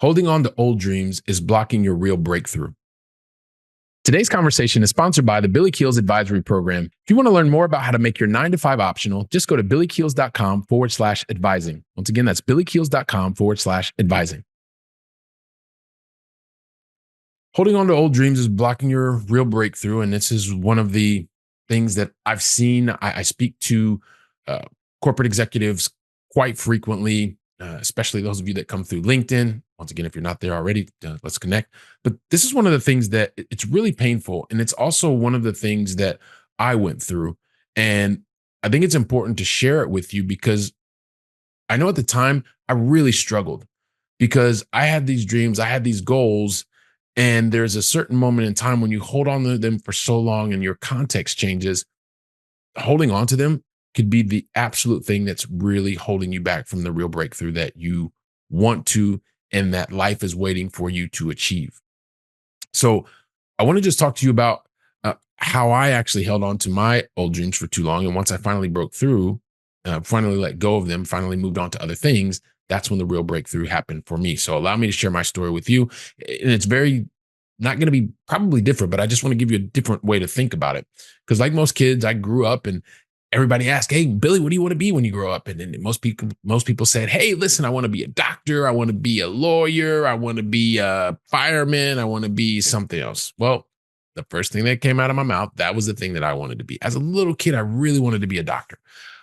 Holding on to old dreams is blocking your real breakthrough. Today's conversation is sponsored by the Billy Keels Advisory Program. If you want to learn more about how to make your 9 to 5 optional, just go to billykeels.com/advising. Once again, that's billykeels.com/advising. Holding on to old dreams is blocking your real breakthrough. And this is one of the things that I've seen. I speak to uh, corporate executives quite frequently, especially those of you that come through LinkedIn. Once again, if you're not there already, let's connect. But this is one of the things that it's really painful. And it's also one of the things that I went through. And I think it's important to share it with you because I know at the time I really struggled because I had these dreams, I had these goals, and there's a certain moment in time when you hold on to them for so long and your context changes, holding on to them could be the absolute thing that's really holding you back from the real breakthrough that you want to and that life is waiting for you to achieve. So I want to just talk to you about how I actually held on to my old dreams for too long. And once I finally broke through, finally let go of them, finally moved on to other things, that's when the real breakthrough happened for me. So allow me to share my story with you. And it's very not going to be probably different, but I just want to give you a different way to think about it. Because like most kids, I grew up and everybody asked, "Hey, Billy, what do you want to be when you grow up?" And then most people said, "Hey, listen, I want to be a doctor. I want to be a lawyer. I want to be a fireman. I want to be something else." Well, the first thing that came out of my mouth, that was the thing that I wanted to be. As a little kid, I really wanted to be a doctor.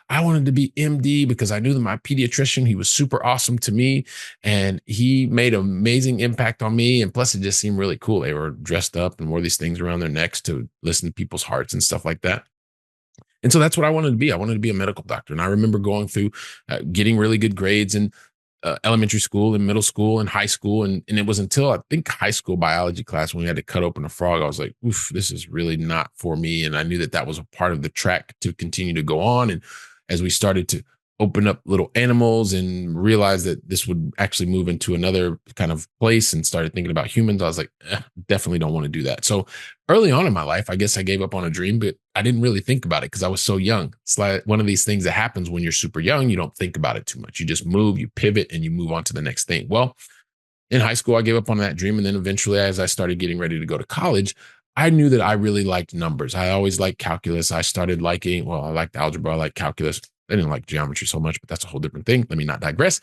I wanted to be MD because I knew that my pediatrician, he was super awesome to me and he made an amazing impact on me. And plus, it just seemed really cool. They were dressed up and wore these things around their necks to listen to people's hearts and stuff like that. And so that's what I wanted to be. I wanted to be a medical doctor. And I remember going through getting really good grades in elementary school and middle school and high school. And it was until I think high school biology class when we had to cut open a frog, I was like, oof, this is really not for me. And I knew that that was a part of the track to continue to go on. And as we started to open up little animals and realize that this would actually move into another kind of place and started thinking about humans, I was like, definitely don't want to do that. So early on in my life, I guess I gave up on a dream, but I didn't really think about it because I was so young. It's like one of these things that happens when you're super young. You don't think about it too much. You just move, you pivot, and you move on to the next thing. Well, in high school, I gave up on that dream. And then eventually, as I started getting ready to go to college, I knew that I really liked numbers. I always liked calculus. I started liking, well, I liked algebra, I liked calculus. I didn't like geometry so much, but that's a whole different thing. Let me not digress.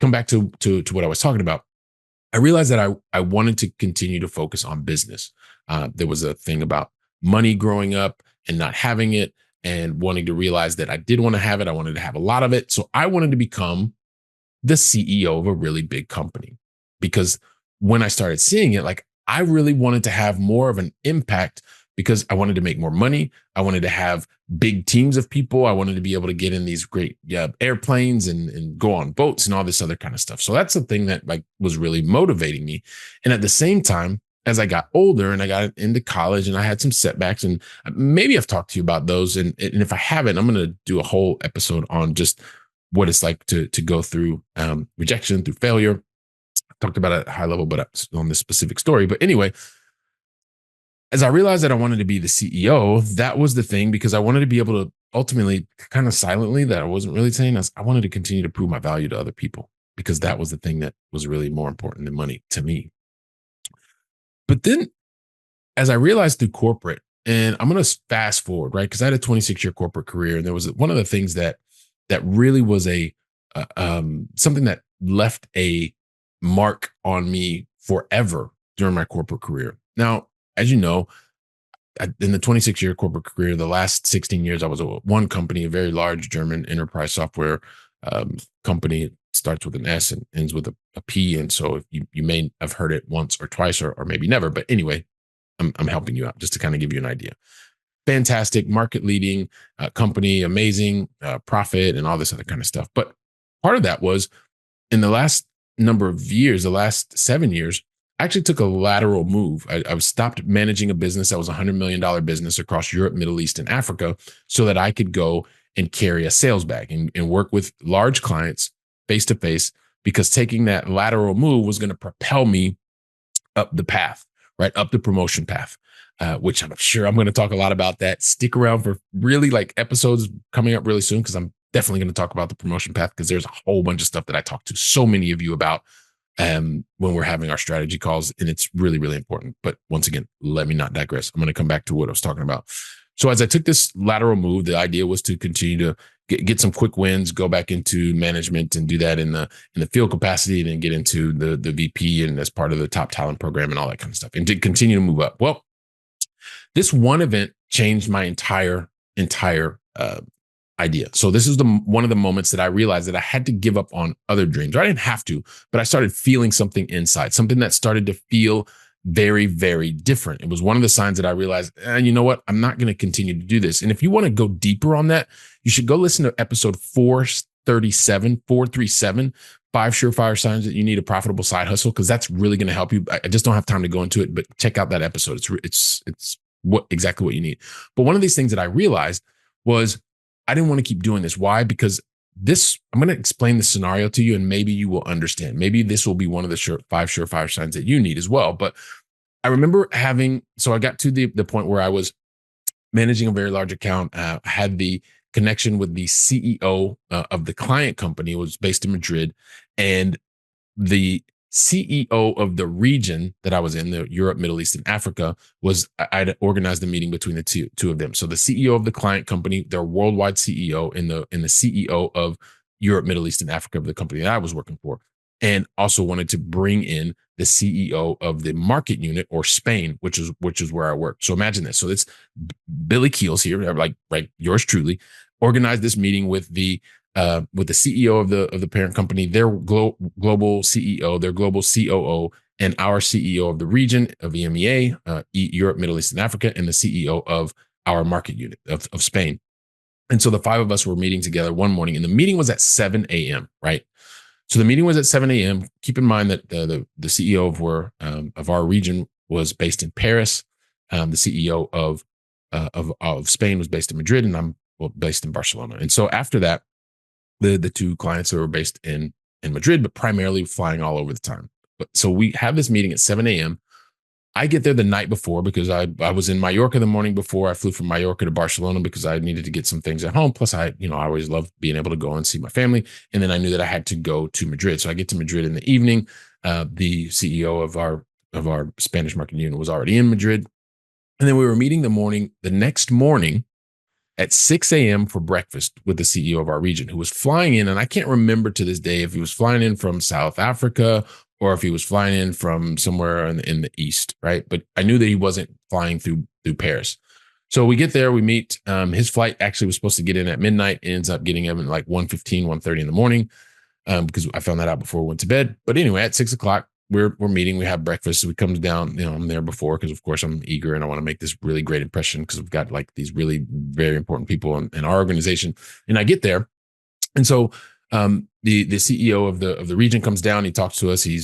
Come back to what I was talking about. I realized that I wanted to continue to focus on business. There was a thing about money growing up and not having it and wanting to realize that I did want to have it. I wanted to have a lot of it. So I wanted to become the CEO of a really big company because when I started seeing it, like I really wanted to have more of an impact because I wanted to make more money. I wanted to have big teams of people. I wanted to be able to get in these great airplanes and go on boats and all this other kind of stuff. So that's the thing that like was really motivating me. And at the same time, as I got older and I got into college and I had some setbacks and maybe I've talked to you about those. And if I haven't, I'm going to do a whole episode on just what it's like to go through rejection, through failure. I talked about it at a high level, but on this specific story. But anyway, as I realized that I wanted to be the CEO, that was the thing because I wanted to be able to ultimately kind of silently that I wasn't really saying I wanted to continue to prove my value to other people because that was the thing that was really more important than money to me. But then as I realized through corporate, and I'm going to fast forward, right? Because I had a 26-year corporate career and there was one of the things that really was something that left a mark on me forever during my corporate career. Now, as you know, in the 26-year corporate career, the last 16 years, I was at one company, a very large German enterprise software company. It starts with an S and ends with a P. And so you may have heard it once or twice or maybe never. But anyway, I'm helping you out just to kind of give you an idea. Fantastic, market leading company, amazing profit and all this other kind of stuff. But part of that was in the last number of years, the last 7 years, I actually took a lateral move. I stopped managing a business that was a $100 million business across Europe, Middle East, and Africa so that I could go and carry a sales bag and work with large clients face to face because taking that lateral move was going to propel me up the path, right? Up the promotion path, which I'm sure I'm going to talk a lot about that. Stick around for really like episodes coming up really soon because I'm definitely going to talk about the promotion path because there's a whole bunch of stuff that I talked to so many of you about when we're having our strategy calls. And it's really, really important. But once again, let me not digress. I'm going to come back to what I was talking about. So as I took this lateral move, the idea was to continue to get some quick wins, go back into management and do that in the field capacity, and then get into the VP and as part of the top talent program and all that kind of stuff, and to continue to move up. Well, this one event changed my entire idea. So this is one of the moments that I realized that I had to give up on other dreams. Or I didn't have to, but I started feeling something inside, something that started to feel very, very different. It was one of the signs that I realized, you know what? I'm not going to continue to do this. And if you want to go deeper on that, you should go listen to episode 437, 5 surefire signs that you need a profitable side hustle, because that's really going to help you. I just don't have time to go into it, but check out that episode. It's exactly what you need. But one of these things that I realized was I didn't want to keep doing this. Why? Because I'm going to explain the scenario to you, and maybe you will understand. Maybe this will be one of the 5 surefire signs that you need as well. But I remember so I got to the point where I was managing a very large account. I had the connection with the CEO of the client company. It was based in Madrid, and the CEO of the region that I was in, the Europe, Middle East, and Africa, I'd organized a meeting between the two of them. So the CEO of the client company, their worldwide CEO, and the CEO of Europe, Middle East, and Africa of the company that I was working for, and also wanted to bring in the CEO of the market unit, or Spain, which is where I work. So imagine this. So it's Billy Keels here, like right, yours truly, organized this meeting with the CEO of the parent company, their global CEO, their global COO, and our CEO of the region of EMEA, Europe, Middle East, and Africa, and the CEO of our market unit of Spain. And so the 5 of us were meeting together one morning, and the meeting was at 7 a.m. Right. So the meeting was at 7 a.m. Keep in mind that the CEO of our region was based in Paris. The CEO of Spain was based in Madrid, and I'm based in Barcelona. And so after that, the 2 clients that were based in Madrid, but primarily flying all over the time. But so we have this meeting at 7 a.m. I get there the night before because I was in Mallorca the morning before. I flew from Mallorca to Barcelona because I needed to get some things at home. Plus, I always love being able to go and see my family. And then I knew that I had to go to Madrid. So I get to Madrid in the evening. The CEO of our Spanish market unit was already in Madrid. And then we were meeting the next morning at 6 a.m. for breakfast with the CEO of our region, who was flying in. And I can't remember to this day if he was flying in from South Africa or if he was flying in from somewhere in the East, right? But I knew that he wasn't flying through Paris. So we get there, we meet. His flight actually was supposed to get in at midnight. It ends up getting in at like 1:15, 1:30 in the morning, because I found that out before we went to bed. But anyway, at 6 o'clock, we're meeting, we have breakfast. So we comes down, I'm there before because of course I'm eager and I want to make this really great impression because we've got like these really very important people in our organization. And I get there. And so the CEO of the region comes down, he talks to us. He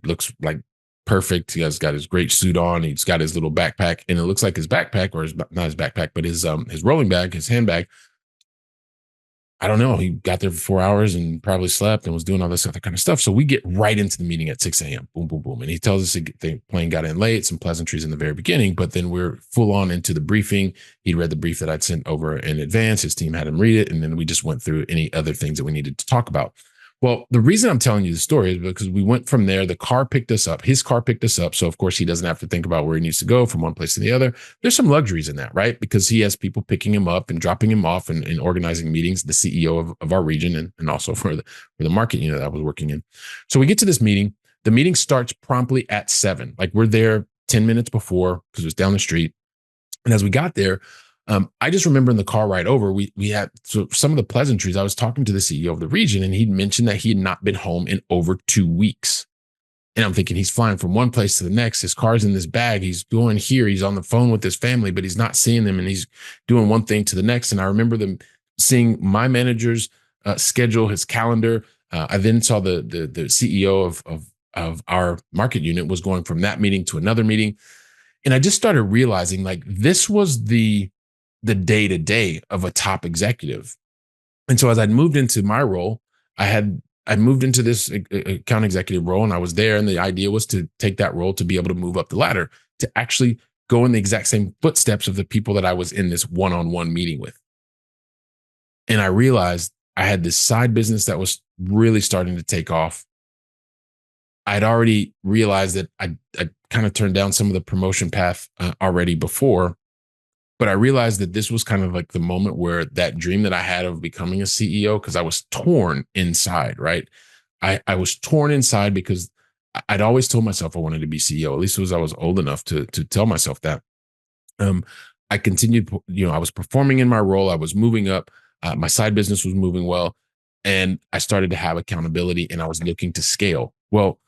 looks like perfect. He has got his great suit on. He's got his little backpack, and it looks like his backpack, or not his backpack, but his rolling bag, his handbag. I don't know. He got there for 4 hours and probably slept and was doing all this other kind of stuff. So we get right into the meeting at 6 a.m. Boom, boom, boom. And he tells us the plane got in late, some pleasantries in the very beginning, but then we're full on into the briefing. He'd read the brief that I'd sent over in advance. His team had him read it. And then we just went through any other things that we needed to talk about. Well, the reason I'm telling you the story is because we went from there. The car picked us up. His car picked us up. So, of course, he doesn't have to think about where he needs to go from one place to the other. There's some luxuries in that, right? Because he has people picking him up and dropping him off and organizing meetings, the CEO of our region, and also for the market unit that I was working in. So we get to this meeting. The meeting starts promptly at 7. Like we're there 10 minutes before because it was down the street. And as we got there, I just remember in the car ride over, we had some of the pleasantries. I was talking to the CEO of the region, and he'd mentioned that he had not been home in over 2 weeks. And I'm thinking he's flying from one place to the next. His car's in this bag. He's going here. He's on the phone with his family, but he's not seeing them, and he's doing one thing to the next. And I remember them seeing my manager's schedule, his calendar. I then saw the CEO of our market unit was going from that meeting to another meeting. And I just started realizing like this was the day-to-day of a top executive. And so as I'd moved into my role, I moved into this account executive role, and I was there. And the idea was to take that role to be able to move up the ladder, to actually go in the exact same footsteps of the people that I was in this one-on-one meeting with. And I realized I had this side business that was really starting to take off. I'd already realized that I kind of turned down some of the promotion path already before, but I realized that this was kind of like the moment where that dream that I had of becoming a CEO, because I was torn inside, right? I was torn inside because I'd always told myself I wanted to be CEO, at least as I was old enough to tell myself that. Um, I continued, I was performing in my role, I was moving up, my side business was moving well, and I started to have accountability and I was looking to scale. Well,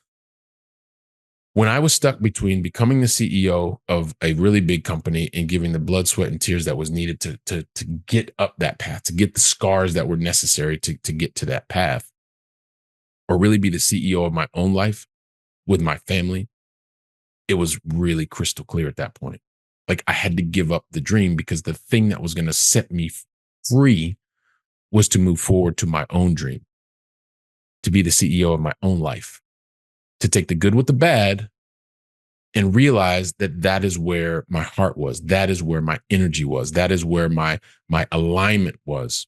when I was stuck between becoming the CEO of a really big company and giving the blood, sweat, and tears that was needed to get up that path, to get the scars that were necessary to get to that path, or really be the CEO of my own life with my family, it was really crystal clear at that point. Like I had to give up the dream because the thing that was going to set me free was to move forward to my own dream, to be the CEO of my own life, to take the good with the bad and realize that that is where my heart was. That is where my energy was. That is where my alignment was.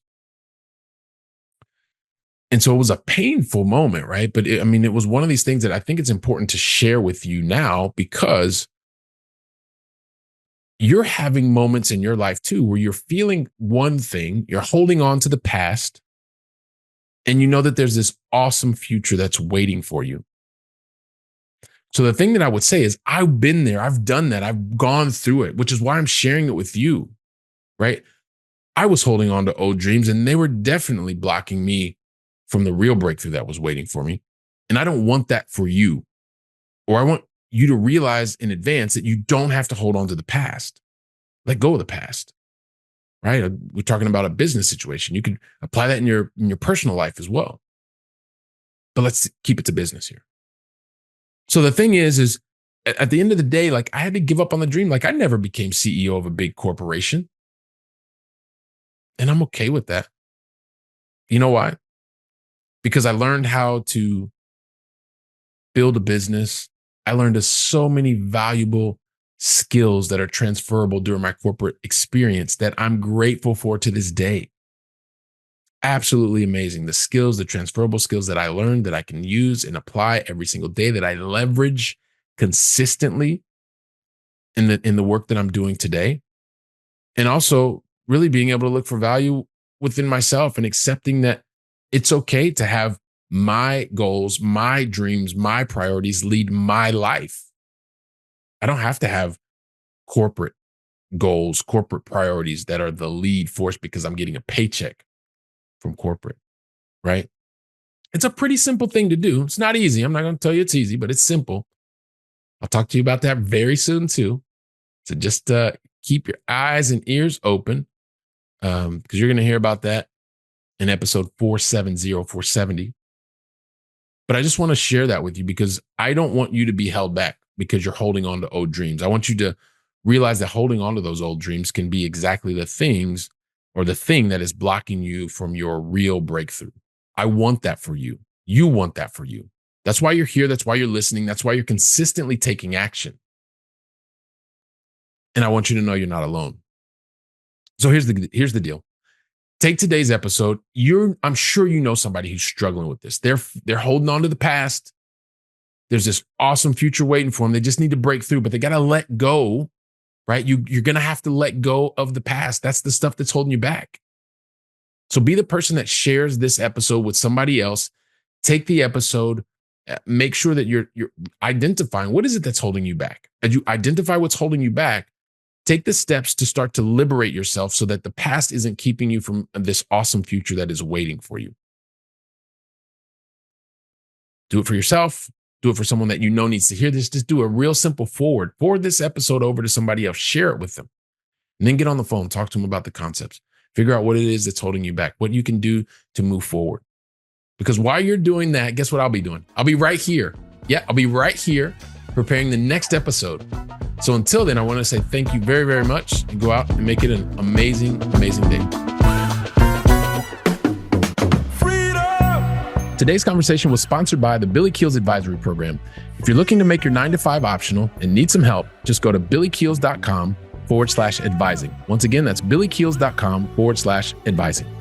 And so it was a painful moment, right? But it was one of these things that I think it's important to share with you now, because you're having moments in your life too where you're feeling one thing, you're holding on to the past, and you know that there's this awesome future that's waiting for you. So the thing that I would say is I've been there, I've done that, I've gone through it, which is why I'm sharing it with you, right? I was holding on to old dreams and they were definitely blocking me from the real breakthrough that was waiting for me. And I don't want that for you. Or I want you to realize in advance that you don't have to hold on to the past. Let go of the past, right? We're talking about a business situation. You could apply that in your personal life as well. But let's keep it to business here. So the thing is at the end of the day, like I had to give up on the dream. Like I never became CEO of a big corporation. And I'm okay with that. You know why? Because I learned how to build a business. I learned so many valuable skills that are transferable during my corporate experience that I'm grateful for to this day. Absolutely amazing. The skills, the transferable skills that I learned that I can use and apply every single day, that I leverage consistently in the work that I'm doing today. And also really being able to look for value within myself and accepting that it's okay to have my goals, my dreams, my priorities lead my life. I don't have to have corporate goals, corporate priorities that are the lead force because I'm getting a paycheck from corporate, right? It's a pretty simple thing to do. It's not easy. I'm not going to tell you it's easy, but it's simple. I'll talk to you about that very soon too. So just keep your eyes and ears open, because you're going to hear about that in episode 470, 470. But I just want to share that with you because I don't want you to be held back because you're holding on to old dreams. I want you to realize that holding on to those old dreams can be exactly the things or the thing that is blocking you from your real breakthrough. I want that for you. You want that for you. That's why you're here. That's why you're listening. That's why you're consistently taking action. And I want you to know you're not alone. So here's the deal. Take today's episode. I'm sure you know somebody who's struggling with this. They're holding on to the past. There's this awesome future waiting for them. They just need to break through, but they got to let go, right? You're going to have to let go of the past. That's the stuff that's holding you back. So be the person that shares this episode with somebody else. Take the episode, make sure that you're identifying what is it that's holding you back. As you identify what's holding you back, take the steps to start to liberate yourself so that the past isn't keeping you from this awesome future that is waiting for you. Do it for yourself. Do it for someone that you know needs to hear this. Just do a real simple forward. Forward this episode over to somebody else. Share it with them. And then get on the phone. Talk to them about the concepts. Figure out what it is that's holding you back, what you can do to move forward. Because while you're doing that, guess what I'll be doing? I'll be right here. Yeah, I'll be right here preparing the next episode. So until then, I want to say thank you very, very much, and go out and make it an amazing, amazing day. Freedom! Today's conversation was sponsored by the Billy Keels Advisory Program. If you're looking to make your 9-to-5 optional and need some help, just go to billykeels.com/advising. Once again, that's billykeels.com/advising.